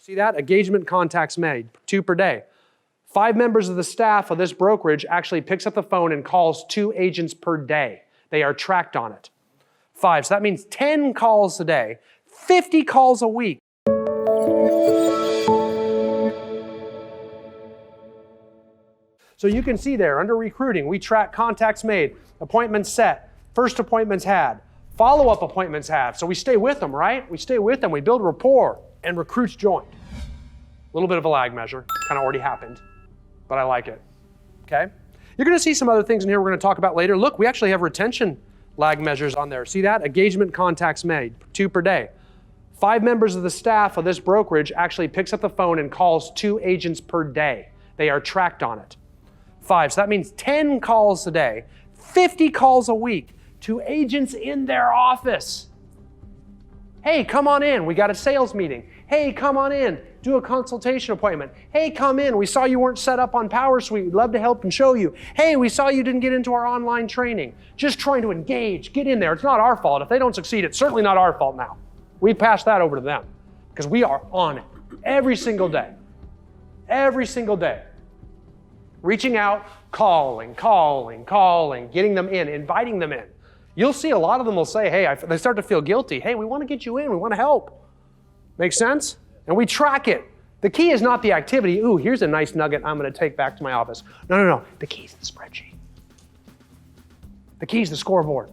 See that? Engagement contacts made, 2 per day. 5 members of the staff of this brokerage actually picks up the phone and calls 2 agents per day. They are tracked on it. 5, so that means 10 calls a day, 50 calls a week. So you can see there, under recruiting, we track contacts made, appointments set, first appointments had, follow-up appointments had. So we stay with them, right? We stay with them, we build rapport, and recruits joined. A little bit of a lag measure, kind of already happened, but I like it, okay? You're gonna see some other things in here we're gonna talk about later. Look, we actually have retention lag measures on there. See that? Engagement contacts made, 2 per day. 5 members of the staff of this brokerage actually picks up the phone and calls 2 agents per day. They are tracked on it. 5, so that means 10 calls a day, 50 calls a week to agents in their office. Hey, come on in, we got a sales meeting. Hey, come on in, do a consultation appointment. Hey, come in, we saw you weren't set up on PowerSuite. We'd love to help and show you. Hey, we saw you didn't get into our online training. Just trying to engage, get in there. It's not our fault. If they don't succeed, it's certainly not our fault now. We pass that over to them because we are on it every single day. Every single day. Reaching out, calling, getting them in, inviting them in. You'll see a lot of them will say, hey, they start to feel guilty. Hey, we want to get you in, we want to help. Make sense? And we track it. The key is not the activity. Ooh, here's a nice nugget I'm going to take back to my office. No. The key is the spreadsheet. The key is the scoreboard.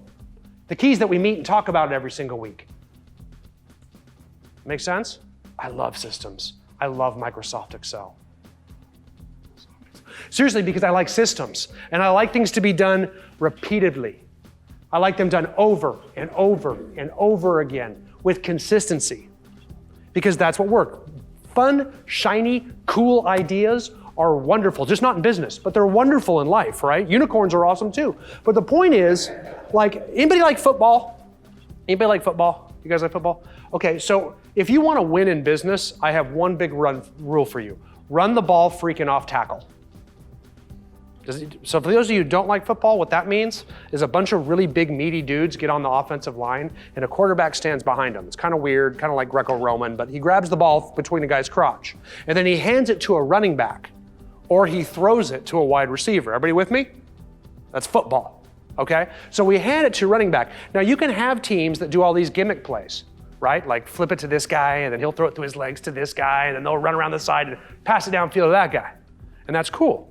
The key is that we meet and talk about it every single week. Make sense? I love systems. I love Microsoft Excel. Seriously, because I like systems, and I like things to be done repeatedly. I like them done over and over and over again with consistency, because that's what works. Fun, shiny, cool ideas are wonderful, just not in business, but they're wonderful in life, right? Unicorns are awesome too. But the point is, like, anybody like football? Anybody like football? You guys like football? Okay, so if you want to win in business, I have one big rule for you. Run the ball freaking off tackle. So for those of you who don't like football, what that means is a bunch of really big, meaty dudes get on the offensive line and a quarterback stands behind them. It's kind of weird, kind of like Greco-Roman, but he grabs the ball between the guy's crotch and then he hands it to a running back or he throws it to a wide receiver. Everybody with me? That's football, okay? So we hand it to running back. Now you can have teams that do all these gimmick plays, right? Like flip it to this guy and then he'll throw it through his legs to this guy and then they'll run around the side and pass it downfield to that guy. And that's cool.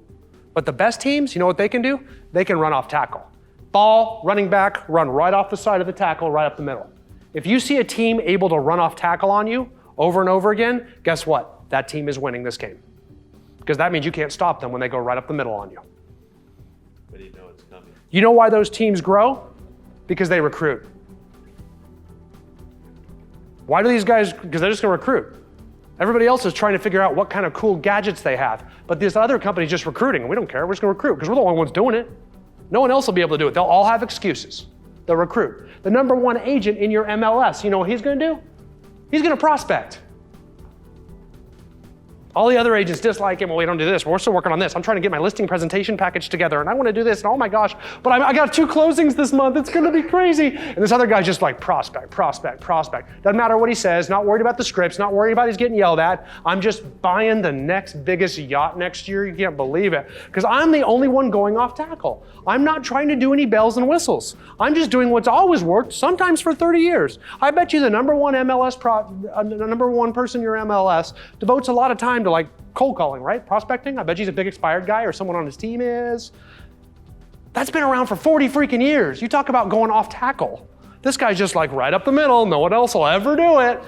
But the best teams, you know what they can do? They can run off tackle. Ball, running back, run right off the side of the tackle, right up the middle. If you see a team able to run off tackle on you over and over again, guess what? That team is winning this game. Because that means you can't stop them when they go right up the middle on you. But you know it's coming. You know why those teams grow? Because they recruit. Why do these guys? Because they're just going to recruit. Everybody else is trying to figure out what kind of cool gadgets they have. But this other company's just recruiting. We don't care. We're just going to recruit because we're the only ones doing it. No one else will be able to do it. They'll all have excuses. They'll recruit. The number one agent in your MLS, you know what he's going to do? He's going to prospect. All the other agents dislike him. Well, we don't do this. We're still working on this. I'm trying to get my listing presentation package together, and I want to do this, and oh my gosh, but I got 2 closings this month. It's going to be crazy. And this other guy's just like prospect. Doesn't matter what he says, not worried about the scripts, not worried about he's getting yelled at. I'm just buying the next biggest yacht next year. You can't believe it. Because I'm the only one going off tackle. I'm not trying to do any bells and whistles. I'm just doing what's always worked, sometimes for 30 years. I bet you the number one person in your MLS devotes a lot of time to like cold calling, right? Prospecting. I bet he's a big expired guy or someone on his team is. That's been around for 40 freaking years. You talk about going off tackle. This guy's just like right up the middle. No one else will ever do it.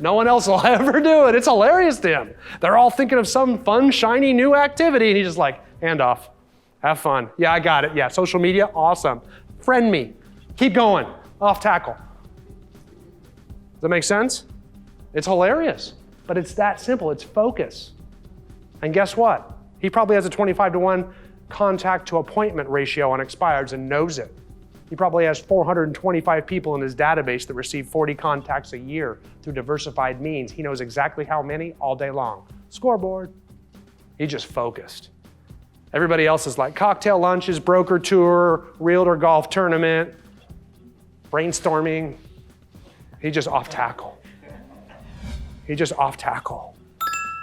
No one else will ever do it. It's hilarious to him. They're all thinking of some fun, shiny new activity and he's just like, hand off. Have fun. Yeah, I got it. Yeah, social media, awesome. Friend me. Keep going. Off tackle. Does that make sense? It's hilarious. But it's that simple. It's focus. And guess what? He probably has a 25-to-1 contact to appointment ratio on expireds and knows it. He probably has 425 people in his database that receive 40 contacts a year through diversified means. He knows exactly how many all day long. Scoreboard. He just focused. Everybody else is like cocktail lunches, broker tour, realtor golf tournament, brainstorming. He just off tackle. He just off tackle.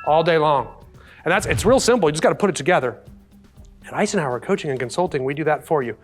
all day long. And it's real simple. You just got to put it together. At Icenhower Coaching and Consulting, we do that for you.